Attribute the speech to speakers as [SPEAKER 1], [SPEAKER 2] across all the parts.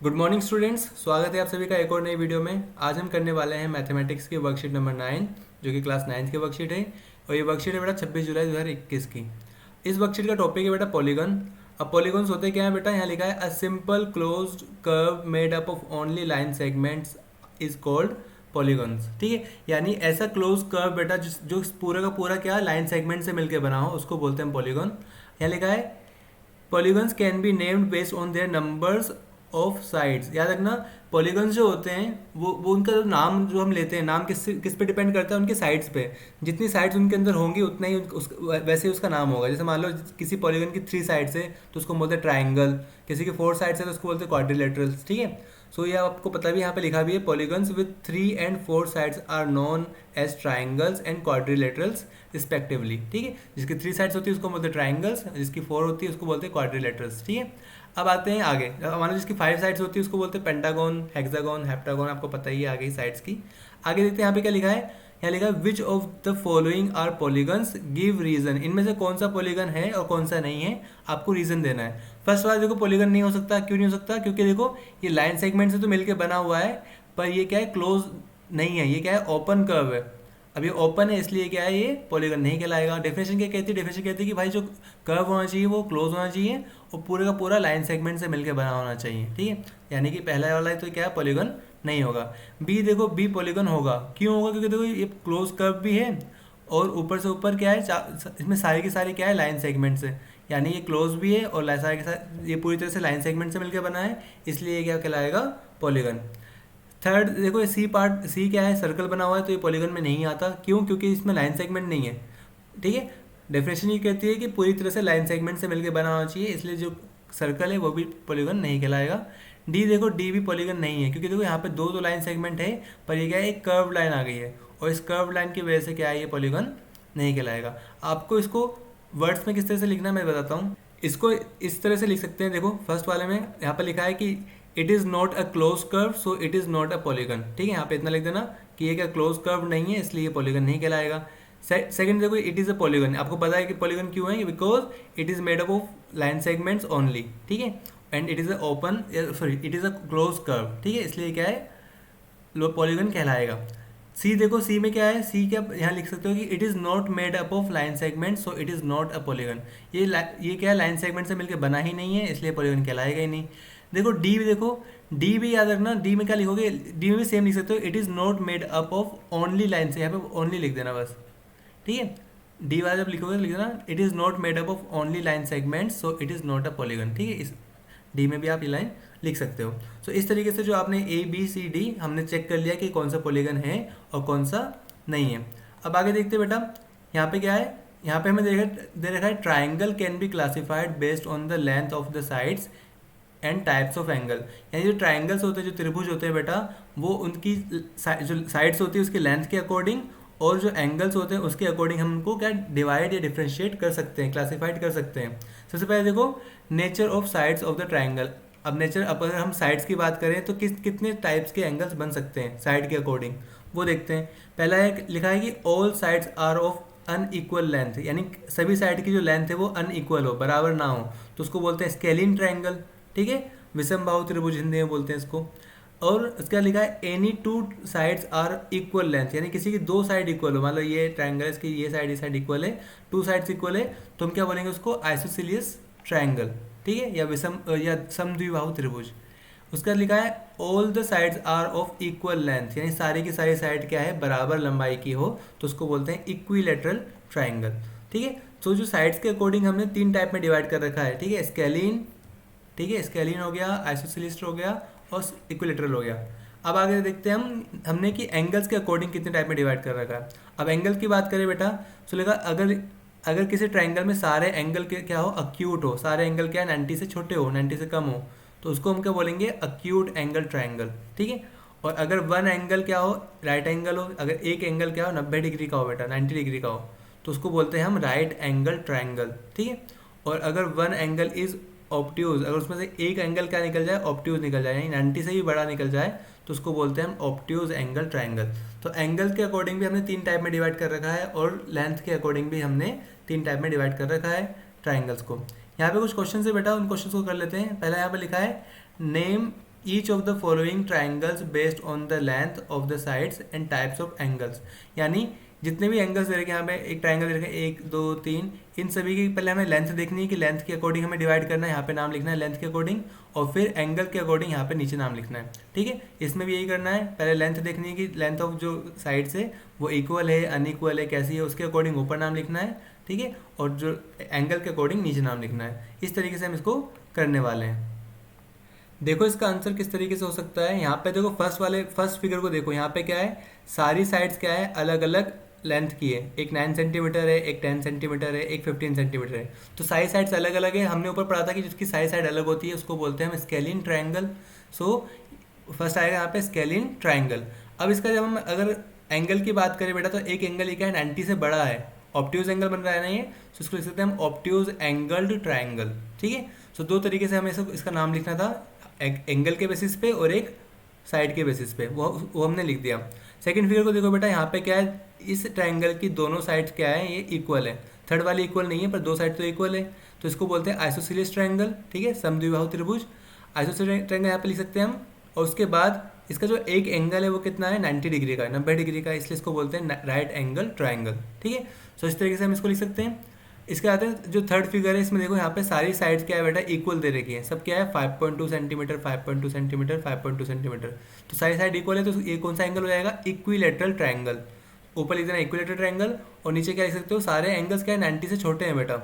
[SPEAKER 1] Good morning students, स्वागत है आप सभी का एक और नई वीडियो में। आज हम करने वाले हैं मैथमेटिक्स की वर्कशीट नंबर 9, जो कि क्लास 9 की वर्कशीट है। और ये वर्कशीट है बेटा 26 जुलाई 2021 की। इस वर्कशीट का टॉपिक है बेटा पॉलीगन। अब पॉलीगन्स होते क्या है बेटा, यहाँ लिखा है a simple closed curve made up of only line segments is called polygons. ठीक है, यानी ऐसा क्लोज कर्व बेटा जो पूरा का पूरा क्या लाइन सेगमेंट से मिलकर बना हो, उसको बोलते हैं पॉलीगन। यहाँ लिखा है polygons can be named based on there numbers of sides. याद रखना, पॉलीगन्स जो होते हैं वो उनका जो नाम जो हम लेते हैं, नाम किस पे डिपेंड करता है, उनके साइड्स पे। जितनी साइड्स उनके अंदर होंगी उतना ही वैसे ही उसका नाम होगा। जैसे मान लो किसी पॉलीगन की 3 साइड्स है तो उसको बोलते हैं ट्राइंगल, किसी की 4 साइड्स है तो उसको बोलते हैं क्वाड्रिलेटरल्स। ठीक है, सो ये आपको पता भी यहाँ पे लिखा भी है, polygons with 3 and 4 sides are known as triangles and quadrilaterals respectively. ठीक है, जिसकी 3 साइड्स होती है उसको बोलते हैं ट्राइंगल्स, जिसकी 4 होती है उसको बोलते हैं क्वाड्रिलेटरल्स। ठीक है, अब आते हैं आगे। मान लो जिसकी 5 साइड्स होती है उसको बोलते हैं पेंटागन, हेक्सागन, हेप्टागन, आपको पता ही है आगे साइड्स की। आगे देखते हैं यहाँ पे क्या लिखा है। यहाँ लिखा है which of the following are polygons, give reason. इनमें से कौन सा पॉलीगन है और कौन सा नहीं है, आपको रीजन देना है। फर्स्ट वाला देखो पॉलीगन नहीं हो सकता। क्यों नहीं हो सकता? क्योंकि देखो ये लाइन सेगमेंट से तो मिलकर बना हुआ है, पर ये क्या है, क्लोज नहीं है। ये क्या है, ओपन कर्व है। अब ये ओपन है इसलिए क्या है, ये पॉलीगन नहीं कहलाएगा। डेफिनेशन क्या कहती है? डेफिनेशन कहती है कि भाई जो कर्व होना चाहिए वो क्लोज होना चाहिए और पूरे का पूरा लाइन सेगमेंट से मिलकर बना होना चाहिए। ठीक है, यानी कि पहला वाला तो क्या है, पॉलीगन नहीं होगा। बी देखो, बी पॉलीगन होगा। क्यों होगा? क्योंकि देखो ये क्लोज कर्व भी है और ऊपर से ऊपर क्या है, इसमें सारी की सारी क्या है, लाइन सेगमेंट से। यानी ये क्लोज भी है और सारे के साथ ये पूरी तरह से लाइन सेगमेंट से मिलकर बना है, इसलिए ये क्या कहलाएगा, पॉलीगन। थर्ड देखो, सी पार्ट, सी क्या है, सर्कल बना हुआ है, तो ये पॉलीगन में नहीं आता। क्यों? क्योंकि इसमें लाइन सेगमेंट नहीं है। ठीक है, डेफिनेशन ये कहती है कि पूरी तरह से लाइन सेगमेंट से मिलकर बना होना चाहिए, इसलिए जो सर्कल है वो भी पॉलीगन नहीं कहलाएगा। डी देखो, डी भी पॉलीगन नहीं है, क्योंकि देखो यहाँ पे दो तो लाइन सेगमेंट है, पर ये क्या है, एक कर्व लाइन आ गई है और इस कर्व लाइन की वजह से क्या है, ये पॉलीगन नहीं कहलाएगा। आपको इसको वर्ड्स में किस तरह से लिखना है मैं बताता हूँ। इसको इस तरह से लिख सकते हैं। देखो फर्स्ट वाले में यहाँ पर लिखा है कि it is not a close curve so it is not a polygon. ठीक है, यहाँ पे इतना लिख देना कि ये क्या क्लोज कर्व नहीं है, इसलिए ये पॉलीगन नहीं कहलाएगा। सेकंड देखो, इट इज़ अ पॉलीगन। आपको पता है कि पॉलीगन क्यों है, because it is made up of line segments only. ठीक है, and it is a open, sorry it is a close curve. ठीक है, इसलिए क्या है, पॉलीगन कहलाएगा। सी देखो, सी में क्या है, सी क्या यहाँ लिख सकते हो कि it is not made up of line segment so it is not a polygon. ये क्या है, लाइन सेगमेंट से मिलकर बना ही नहीं है, इसलिए पॉलीगन कहलाएगा ही नहीं। देखो डी भी, देखो डी भी याद रखना, डी में क्या लिखोगे, डी में भी सेम लिख सकते हो, it is not made up of only line से, यहाँ पे ओनली लिख देना बस। ठीक है, डी वाला जब लिखोगे तो लिख देना it is not made up of only line segment so it is not a polygon. ठीक है, इस डी में भी आप ये लाइन लिख सकते हो। सो इस तरीके से जो आपने ए बी सी डी हमने चेक कर लिया कि कौन सा पॉलीगन है और कौन सा नहीं है। अब आगे देखते हैं बेटा, यहाँ पे क्या है, यहाँ पे हमें दे रखा है triangle can be classified based on the length of the sides and types of angle. यानी जो ट्राइंगल्स होते हैं, जो त्रिभुज होते हैं बेटा, वो उनकी जो साइड्स होती है उसकी लेंथ के अकॉर्डिंग और जो एंगल्स होते हैं उसके अकॉर्डिंग हम उनको क्या डिवाइड या डिफ्रेंशिएट कर सकते हैं, क्लासिफाइड कर सकते हैं। सबसे पहले देखो nature of sides of the triangle. अब नेचर, अब अगर हम साइड्स की बात करें तो कितने टाइप्स के एंगल्स बन सकते हैं साइड के अकॉर्डिंग, वो देखते हैं। पहला एक लिखा है कि all sides are of unequal length, यानी सभी साइड की जो लेंथ है वो अनइक्वल हो, बराबर ना हो, तो उसको बोलते हैं स्केलिन ट्राइंगल। ठीक है, विषम बाहु त्रिभुज हिंदी में बोलते हैं इसको। और उसका लिखा है any two sides are equal length, यानी किसी की दो साइड इक्वल हो, मतलब ये ट्राइंगल इसकी ये साइड इक्वल है, टू साइड्स इक्वल है, तो हम क्या बोलेंगे उसको, आइसोसेलियस ट्राइंगल। ठीक है, या विषम या समद्विबाहु त्रिभुज। उसका लिखा है all the sides are of equal length, यानी सारी की सारी साइड क्या है, बराबर लंबाई की हो, तो उसको बोलते हैं इक्विलेटरल ट्राइंगल। ठीक है, तो जो साइड्स के अकॉर्डिंग हमने 3 टाइप में डिवाइड कर रखा है। ठीक है, स्केलिन, ठीक है, स्केलिन हो गया, आइसोसेलिस हो गया और इक्विलेटरल हो गया। अब आगे देखते हैं हमने कि एंगल्स के अकॉर्डिंग कितने टाइप में डिवाइड कर रखा है। अब एंगल की बात करें बेटा, तो लेगा अगर अगर किसी ट्राइंगल में सारे एंगल के क्या हो, अक्यूट हो, सारे एंगल क्या है 90 से छोटे हो, 90 से कम हो, तो उसको हम क्या बोलेंगे, अक्यूट एंगल ट्राइंगल। ठीक है, और अगर वन एंगल क्या हो, राइट एंगल हो, अगर एक एंगल क्या हो 90 डिग्री का हो बेटा, 90 डिग्री का हो, तो उसको बोलते हैं हम राइट एंगल ट्राइंगल। ठीक है, और अगर वन एंगल इज ऑप्ट्यूज, अगर उसमें से एक एंगल क्या निकल जाए, ऑप्ट्यूज निकल जाए, यानी 90 से भी बड़ा निकल जाए, तो उसको बोलते हैं हम ऑप्ट्यूज एंगल ट्राइंगल। तो एंगल के अकॉर्डिंग भी हमने 3 टाइप में डिवाइड कर रखा है और लेंथ के अकॉर्डिंग भी हमने 3 टाइप में डिवाइड कर रखा है ट्राइंगल्स को। यहाँ पे कुछ क्वेश्चन है बेटा, उन क्वेश्चन को कर लेते हैं। पहला यहाँ पे लिखा है name each of the following triangles based on the length of the sides and types of angles. यानी जितने भी एंगल्स दे रखे हैं यहाँ पे, एक ट्राइंगल दे रखे हैं 1 2 3, इन सभी की पहले हमें लेंथ देखनी है कि लेंथ के अकॉर्डिंग हमें डिवाइड करना है, यहाँ पे नाम लिखना है लेंथ के अकॉर्डिंग, और फिर एंगल के अकॉर्डिंग यहाँ पे नीचे नाम लिखना है। ठीक है, इसमें भी यही करना है, पहले लेंथ देखनी है कि लेंथ ऑफ जो साइड्स है वो इक्वल है अनइक्वल है कैसी है, उसके अकॉर्डिंग ऊपर नाम लिखना है। ठीक है, और जो एंगल के अकॉर्डिंग नीचे नाम लिखना है। इस तरीके से हम इसको करने वाले हैं। देखो इसका आंसर किस तरीके से हो सकता है। यहाँ पे देखो फर्स्ट फिगर को देखो, यहाँ पे क्या है, सारी साइड्स क्या है, अलग अलग लेंथ की है। एक 9 सेंटीमीटर है, एक 10 सेंटीमीटर है, एक 15 सेंटीमीटर है। तो सारी साइड्स अलग अलग है। हमने ऊपर पढ़ा था कि जिसकी सारी साइड अलग होती है उसको बोलते हैं हम स्केलिन ट्राइंगल। सो फर्स्ट आएगा यहाँ पे स्केलिन ट्राइंगल। अब इसका जब हम अगर एंगल की बात करें बेटा, तो एक एंगल ये क्या है, 90 से बड़ा है, ऑब्ट्यूज एंगल बन रहा है ना ये, तो इसको लिख सकते हैं हम ऑब्ट्यूज एंगल्ड ट्राइंगल। ठीक है, सो दो तरीके से हमें इसका नाम लिखना था, एंगल के बेसिस पे और एक साइड के बेसिस पे, वो हमने लिख दिया। सेकंड फिगर को देखो बेटा, यहाँ पे क्या है, इस ट्राइंगल की दोनों साइड्स क्या है, ये इक्वल है। थर्ड वाली इक्वल नहीं है पर दो साइड तो इक्वल है, तो इसको बोलते हैं आइसोसेलेस ट्राइंगल। ठीक है, समद्विबाहु त्रिभुज, आइसोसेलेस ट्राइंगल यहाँ पे लिख सकते हैं हम। और उसके बाद इसका जो एक एंगल है वो कितना है, 90 डिग्री का है, 90 डिग्री का, इसलिए इसको बोलते हैं राइट एंगल ट्राइंगल। ठीक है, सो इस तरीके से हम इसको लिख सकते हैं। इसके आते हैं जो थर्ड फिगर है, इसमें देखो यहाँ पे सारी साइड्स क्या है बेटा, इक्वल दे रखी है। सब क्या है, 5.2 सेंटीमीटर 5.2 सेंटीमीटर 5.2 सेंटीमीटर, तो सारी साइड इक्वल है, तो ये कौन सा एंगल हो जाएगा, इक्विलेटरल ट्राइंगल। ऊपर लिख देना इक्विलेटरल ट्राइंगल, और नीचे क्या लिख सकते हो, सारे एंगल्स क्या है 90 से छोटे हैं बेटा,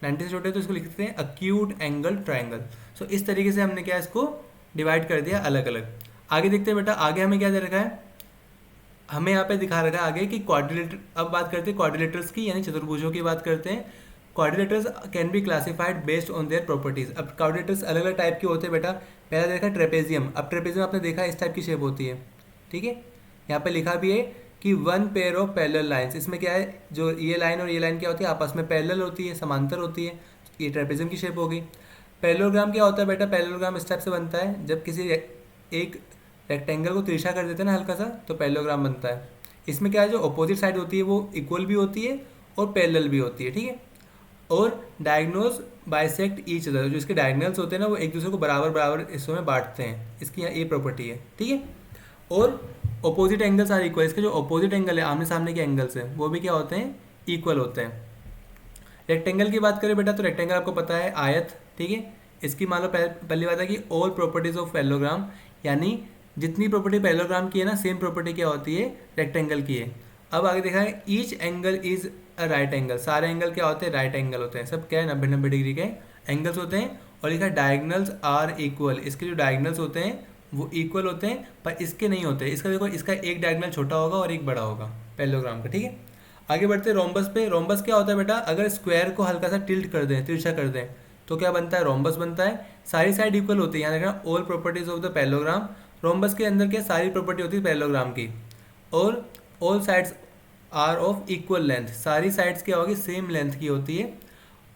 [SPEAKER 1] 90 से छोटे हैं, तो इसको लिख सकते हैं अक्यूट एंगल ट्राइंगल। सो इस तरीके से हमने क्या इसको डिवाइड कर दिया अलग अलग। आगे देखते हैं बेटा, आगे हमें क्या दे रखा है, हमें यहाँ पे दिखा रखा है आगे कि क्वाड्रिलेटर। अब बात करते हैं क्वाड्रिलेटर्स की, यानी चतुर्भुजों की बात करते हैं। Quadrilaterals can be classified based on their properties. अब क्वाड्रिलेटर्स अलग अलग टाइप के होते हैं बेटा। पहला देखा ट्रेपेजियम। अब ट्रेपेजियम आपने देखा इस टाइप की शेप होती है। ठीक है, यहाँ पे लिखा भी है कि one pair of parallel lines. इसमें क्या है, जो ये लाइन और ये लाइन क्या होती है, आपस में पैरेलल होती है, समांतर होती है। ये ट्रेपेजियम की शेप होगी। पैरेललोग्राम क्या होता है बेटा, पैरेललोग्राम इस टाइप से बनता है, जब किसी एक रेक्टेंगल को तिरछा कर देते हैं ना हल्का सा, तो पैरेललोग्राम बनता है। इसमें क्या है, जो अपोजिट साइड होती है वो इक्वल भी होती है और पैरेलल भी होती है। ठीक है, और डायगोनल्स बाइसेक्ट ईच अदर, जो इसके डायगोनल्स होते हैं ना वो एक दूसरे को बराबर बराबर हिस्सों में बांटते हैं। इसकी ये प्रॉपर्टी है। ठीक है, और अपोजिट एंगल्स आर इक्वल। इसके जो अपोजिट एंगल है, आमने सामने के एंगल्स हैं, वो भी क्या होते हैं, इक्वल होते हैं। रेक्टेंगल की बात करें बेटा, तो रेक्टेंगल आपको पता है आयत। ठीक है, इसकी मान लो पहली बात है कि ऑल प्रॉपर्टीज ऑफ पैरेललोग्राम, यानी जितनी प्रॉपर्टी पैरेललोग्राम की है ना, सेम प्रॉपर्टी क्या होती है, रेक्टेंगल की है। अब आगे देखा है each angle is a right angle. सारे एंगल क्या होते हैं, राइट एंगल होते हैं। सब क्या है, 90-90 डिग्री के एंगल्स होते हैं। और लिखा है डायगोनल्स आर इक्वल। इसके जो डायगोनल्स होते हैं वो इक्वल होते हैं, पर इसके नहीं होते। इसका देखो, इसका एक डायगोनल छोटा होगा और एक बड़ा होगा पैरेललोग्राम का। ठीक है, आगे बढ़ते हैं रोम्बस पे। रोम्बस क्या होता है बेटा, अगर स्क्वायर को हल्का सा टिल्ट कर दें, तिरछा कर दें, तो क्या बनता है, रोम्बस बनता है। सारी साइड इक्वल होती है। यहाँ देखना all properties of the parallelogram. Rhombus के अंदर क्या सारी प्रॉपर्टी होती है पैरेललोग्राम की। और all sides are of equal length. सारी साइड्स क्या होगी, सेम लेंथ की होती है।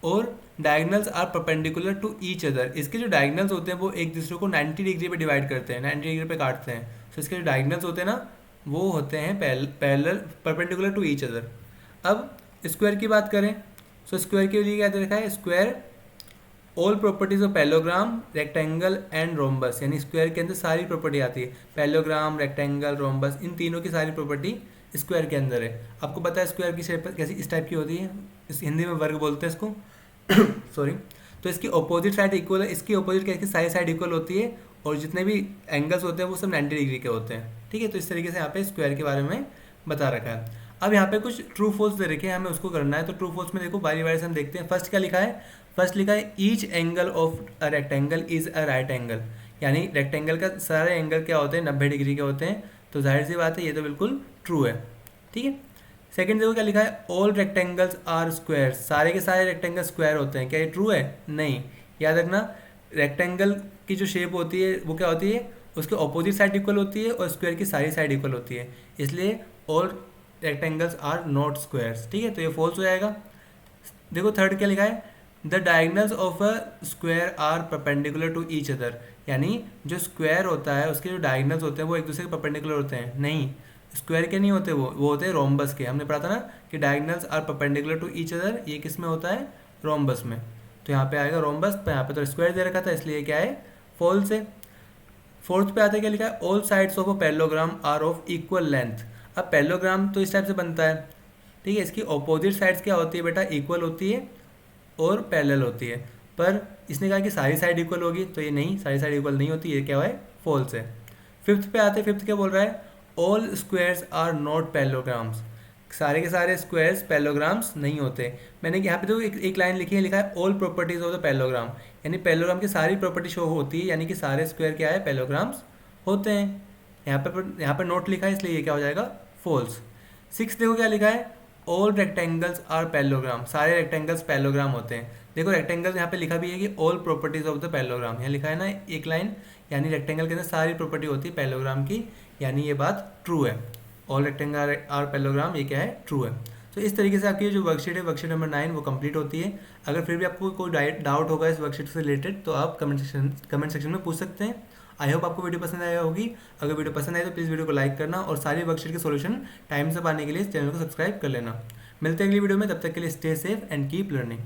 [SPEAKER 1] और diagonals are perpendicular to each other. इसके जो डायगोनल्स होते हैं वो एक दूसरे को 90 डिग्री पे डिवाइड करते हैं, 90 डिग्री पे काटते हैं। तो इसके जो डायगोनल्स होते हैं ना, वो होते हैं parallel perpendicular to each other. अब स्क्वायर की बात करें, सो स्क्वायर के लिए क्या देखा है, square all properties of parallelogram, rectangle and rhombus. यानी स्क्वायर के अंदर सारी प्रॉपर्टी आती है, पैरेललोग्राम, रेक्टेंगल, रोम्बस, इन तीनों की सारी प्रॉपर्टी स्क्वायर के अंदर है। आपको पता है स्क्वायर की शेप कैसी, इस टाइप की होती है, इस हिंदी में वर्ग बोलते हैं इसको सॉरी। तो इसकी अपोजिट साइड इक्वल है, इसकी अपोजिट क्या, इसकी सारी साइड इक्वल होती है, और जितने भी एंगल्स होते हैं वो सब 90 डिग्री के होते हैं। ठीक है, तो इस तरीके से यहाँ पे स्क्वायर के बारे में बता रखा है। अब यहाँ पे कुछ ट्रू फॉल्स दे रखे हैं, हमें उसको करना है। तो ट्रू फॉल्स में देखो बारी बारी से हम देखते हैं। फर्स्ट क्या लिखा है, फर्स्ट लिखा है each angle of a rectangle is a right angle. यानी रेक्टेंगल का सारे एंगल क्या होते हैं, 90 डिग्री के होते हैं। तो जाहिर सी बात है, ये तो बिल्कुल ट्रू है। ठीक है, सेकंड देखो क्या लिखा है, ऑल रेक्टेंगल्स आर स्क्वायर। सारे के सारे रेक्टेंगल स्क्वायर होते हैं। क्या ये ट्रू है, नहीं। याद रखना, रेक्टेंगल की जो शेप होती है वो क्या होती है, उसके ऑपोजिट साइड इक्वल होती है और स्क्वायर की सारी साइड इक्वल होती है। इसलिए all rectangles are not squares. ठीक है, तो ये फॉल्स हो जाएगा। देखो थर्ड क्या लिखा है, the diagonals of a square are perpendicular to each other. यानी जो स्क्वायर होता है उसके जो डायगोनल्स होते हैं वो एक दूसरे के परपेंडिकुलर होते हैं। नहीं, स्क्वायर के नहीं होते, वो होते हैं रोम्बस के। हमने पढ़ा था ना कि diagonals are perpendicular to each other, ये किस में होता है, रोम्बस में। तो यहाँ पे आएगा रोम्बस, तो यहाँ पे तो स्क्वायर दे रखा था, इसलिए क्या है, फॉल्स है। फोर्थ पे आते क्या लिखा है, all sides of a parallelogram are of equal length. अब पैरेललोग्राम तो इस टाइप से बनता है, ठीक है, इसकी ऑपोजिट साइड्स क्या होती है बेटा, इक्वल होती है और पैरेलल होती है। पर इसने कहा कि सारी साइड इक्वल होगी, तो ये नहीं, सारी साइड इक्वल नहीं होती, ये क्या है, फॉल्स है। फिफ्थ पे आते, फिफ्थ क्या बोल रहा है, all squares are not parallelograms. सारे के सारे स्क्वायर्स पैरेललोग्राम्स नहीं होते। मैंने यहाँ पे तो एक लाइन लिखी है, लिखा है all properties of the parallelogram, यानी पैरेललोग्राम की सारी प्रॉपर्टी शो होती है, यानी कि सारे स्क्वायर क्या है, पैरेललोग्राम्स होते हैं। यहाँ पे नोट लिखा है, इसलिए ये क्या हो जाएगा, फॉल्स। सिक्स देखो क्या लिखा है, ऑल रेक्टेंगल्स आर पैरेललोग्राम, सारे रेक्टेंगल्स पैरेललोग्राम होते हैं। देखो रेक्टेंगल यहाँ पे लिखा भी है कि all properties of the parallelogram, यहाँ लिखा है ना एक लाइन, यानी रेक्टेंगल के अंदर सारी प्रॉपर्टी होती है पैरेललोग्राम की, यानी ये बात ट्रू है। ऑल रेक्टेंगल आर पैरेललोग्राम, ये क्या है, ट्रू है। तो इस तरीके से आपकी जो वर्कशीट है, वर्कशीट नंबर 9 वो कंप्लीट होती है। अगर फिर भी आपको कोई डाउट होगा इस वर्कशीट से रिलेटेड, तो आप कमेंट सेक्शन में पूछ सकते हैं। आई होप आपको वीडियो पसंद आया होगी। अगर वीडियो पसंद आए तो प्लीज़ वीडियो को लाइक करना और सारी वर्कशीट के सॉल्यूशन टाइम से पाने के लिए इस चैनल को सब्सक्राइब कर लेना। मिलते हैं अगली वीडियो में, तब तक के लिए stay safe and keep learning.